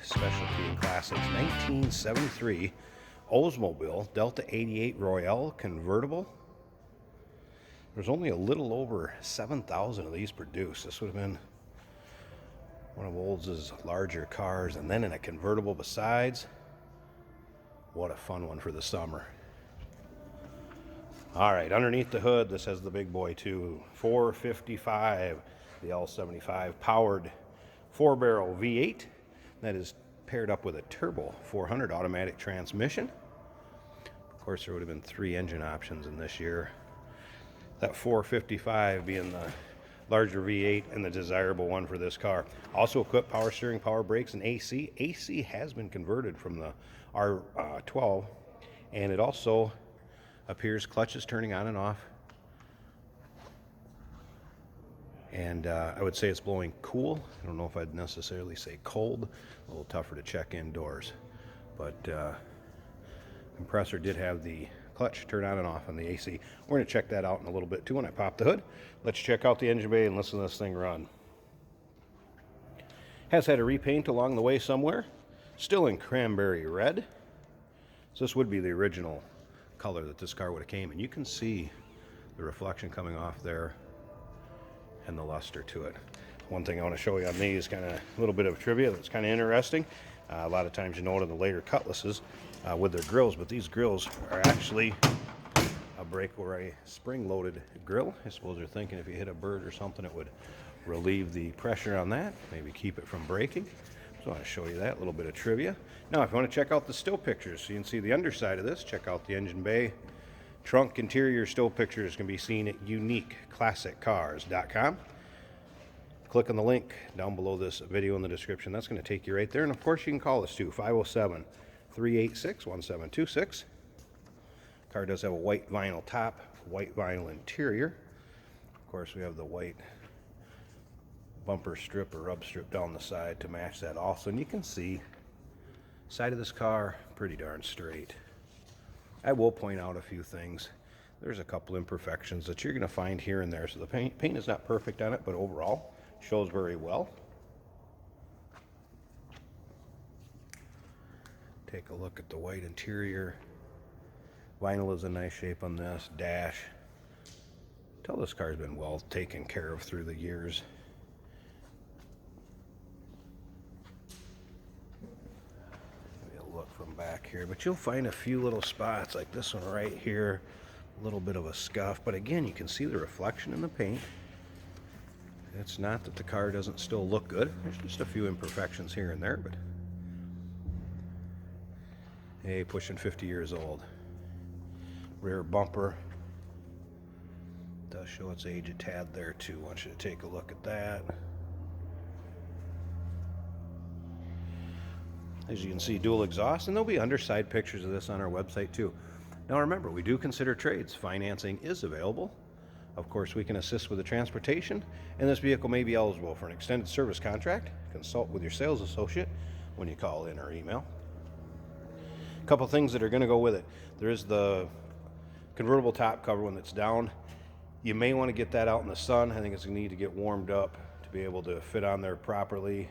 specialty and classics. 1973 Oldsmobile Delta 88 Royale Convertible. There's only a little over 7,000 of these produced. This would have been one of Olds' larger cars, and then in a convertible besides. What a fun one for the summer. All right, underneath the hood, this has the big boy too. 455, the L75 powered 4-barrel V8 that is paired up with a turbo 400 automatic transmission. Of course, there would have been 3 engine options in this year. That 455 being the larger V8 and the desirable one for this car. Also equipped power steering, power brakes, and AC. AC has been converted from the R12, and it also appears clutches turning on and off. And I would say it's blowing cool. I don't know if I'd necessarily say cold. A little tougher to check indoors. But compressor did have the clutch turn on and off on the AC. We're going to check that out in a little bit too when I pop the hood. Let's check out the engine bay and listen to this thing run. Has had a repaint along the way somewhere. Still in cranberry red. So this would be the original color that this car would have came, and you can see the reflection coming off there and the luster to it. One thing I want to show you on these, kind of a little bit of trivia that's kind of interesting. A lot of times you know it in the later Cutlasses with their grills, but these grills are actually a breakaway spring-loaded grill. I suppose they're thinking if you hit a bird or something, it would relieve the pressure on that, maybe keep it from breaking. So I want to show you that little bit of trivia. Now, if you want to check out the still pictures, so you can see the underside of this, check out the engine bay. Trunk interior still pictures can be seen at uniqueclassiccars.com. Click on the link down below this video in the description. That's going to take you right there. And of course, you can call us too, 507-386-1726. Car does have a white vinyl top, white vinyl interior. Of course, we have the white bumper strip or rub strip down the side to match that also. And you can see side of this car pretty darn straight. I will point out a few things. There's a couple imperfections that you're going to find here and there. So the paint is not perfect on it, but overall shows very well. Take a look at the white interior. Vinyl is in nice shape on this dash. Tell this car's been well taken care of through the years. Look from back here, but you'll find a few little spots like this one right here, a little bit of a scuff, but again, you can see the reflection in the paint. It's not that the car doesn't still look good. There's just a few imperfections here and there, but hey, pushing 50 years old. Rear bumper does show its age a tad there too. I want you to take a look at that. As you can see, dual exhaust, and there'll be underside pictures of this on our website too. Now remember, we do consider trades. Financing is available. Of course, we can assist with the transportation, and this vehicle may be eligible for an extended service contract. Consult with your sales associate when you call in or email. A couple things that are going to go with it. There is the convertible top cover when it's down. You may want to get that out in the sun. I think it's going to need to get warmed up to be able to fit on there properly.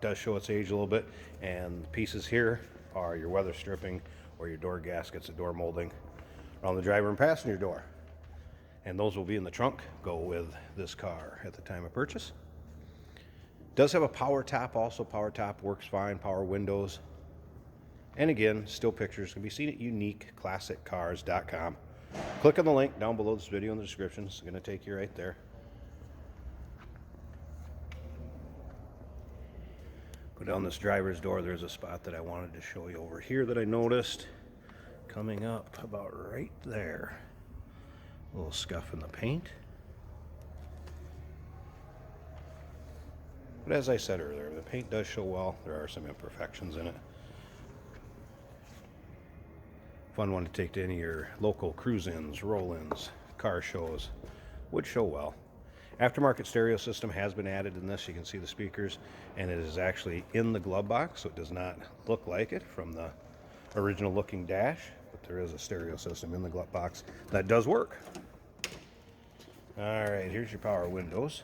Does show its age a little bit, and the pieces here are your weather stripping or your door gaskets, the door molding around the driver and passenger door, and those will be in the trunk. Go with this car at the time of purchase. Does have a power top also. Power top works fine. Power windows, and again, still pictures can be seen at uniqueclassiccars.com. Click on the link down below this video in the description. It's going to take you right there. Go down this driver's door. There's a spot that I wanted to show you over here that I noticed coming up about right there. A little scuff in the paint. But as I said earlier, the paint does show well. There are some imperfections in it. Fun one to take to any of your local cruise-ins, roll-ins, car shows. Would show well. Aftermarket stereo system has been added in this. You can see the speakers, and it is actually in the glove box, so it does not look like it from the original looking dash, but there is a stereo system in the glove box that does work. All right, here's your power windows,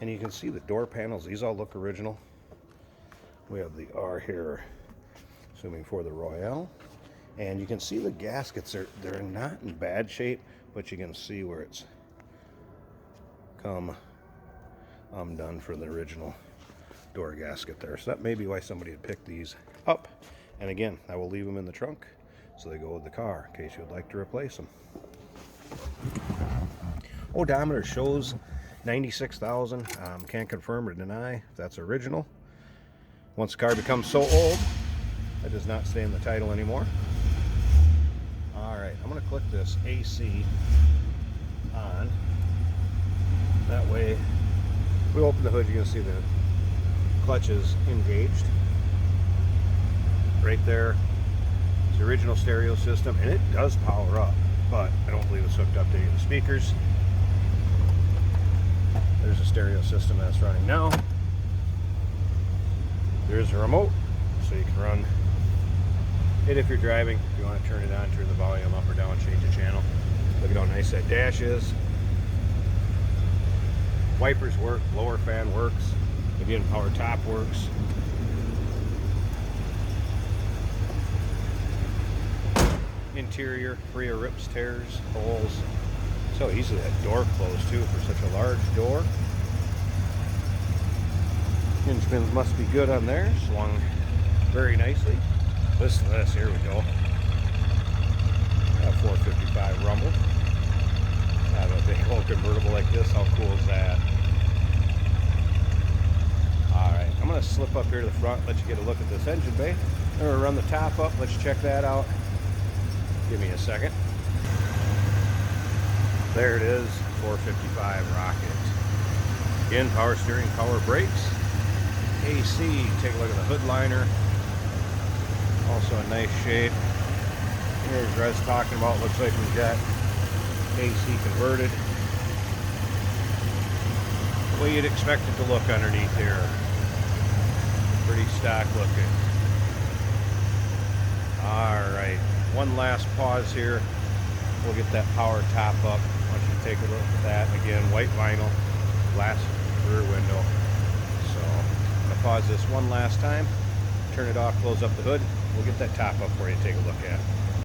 and you can see the door panels. These all look original. We have the R here, assuming for the Royale. And you can see the gaskets, they're not in bad shape, but you can see where it's come undone for the original door gasket there. So that may be why somebody had picked these up. And again, I will leave them in the trunk so they go with the car in case you would like to replace them. Odometer shows 96,000. Can't confirm or deny if that's original. Once the car becomes so old, it does not stay in the title anymore. All right, I'm going to click this AC on. That way, if we open the hood, you're going to see the clutch is engaged. Right there, it's the original stereo system, and it does power up, but I don't believe it's hooked up to any of the speakers. There's a stereo system that's running now. There's a remote, so you can run it if you're driving. If you want to turn it on, turn the volume up or down, change the channel. Look at how nice that dash is. Wipers work, blower fan works. Again, power top works. Interior, free of rips, tears, holes. So easily that door closed too for such a large door. Hinge pins must be good on there, swung very nicely. Listen to this, here we go. Got 455 rumble. Have a big old convertible like this, how cool is that? Alright, I'm going to slip up here to the front, let you get a look at this engine bay. I'm going to run the top up, let's check that out. Give me a second. There it is, 455 rocket. Again, power steering, power brakes. AC, take a look at the hood liner. Also in nice shape. Here's what I was talking about. Looks like we've got AC converted. The way you'd expect it to look underneath here. Pretty stock looking. Alright, one last pause here. We'll get that power top up. I want you to take a look at that. Again, white vinyl, glass rear window. So I'm going to pause this one last time, turn it off, close up the hood. We'll get that top up for you to take a look at.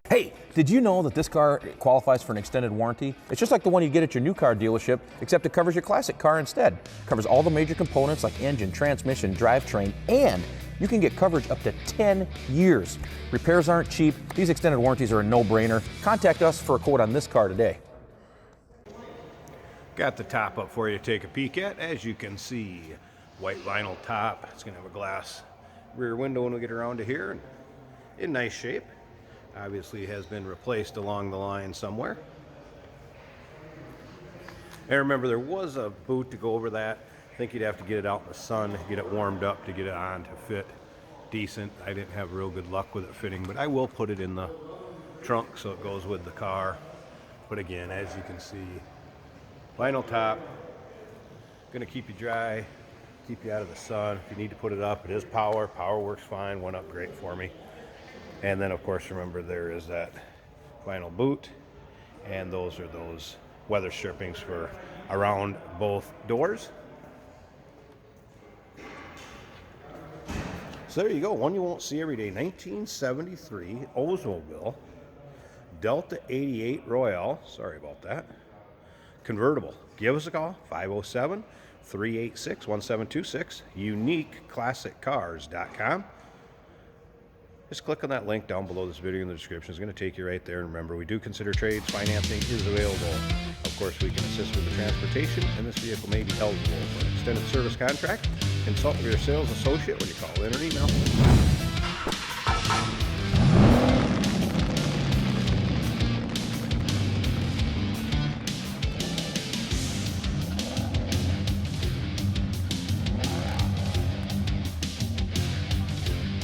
Hey, did you know that this car qualifies for an extended warranty? It's just like the one you get at your new car dealership, except it covers your classic car instead. It covers all the major components like engine, transmission, drivetrain, and you can get coverage up to 10 years. Repairs aren't cheap. These extended warranties are a no-brainer. Contact us for a quote on this car today. Got the top up for you to take a peek at. As you can see, white vinyl top. It's going to have a glass rear window when we get around to here. In nice shape. Obviously has been replaced along the line somewhere. And remember, there was a boot to go over that. I think you'd have to get it out in the sun, get it warmed up to get it on to fit decent. I didn't have real good luck with it fitting, but I will put it in the trunk so it goes with the car. But again, as you can see, vinyl top, gonna keep you dry, keep you out of the sun. If you need to put it up, it is power. Power works fine, went up great for me. And then of course, remember there is that vinyl boot, and those are those weather strippings for around both doors. So there you go, one you won't see every day. 1973 Oldsmobile Delta 88 Royale, sorry about that, convertible. Give us a call, 507-386-1726, uniqueclassiccars.com. Just click on that link down below this video in the description. It's going to take you right there. And remember, we do consider trades. Financing is available. Of course, we can assist with the transportation, and this vehicle may be eligible for an extended service contract. Consult with your sales associate when you call in or email.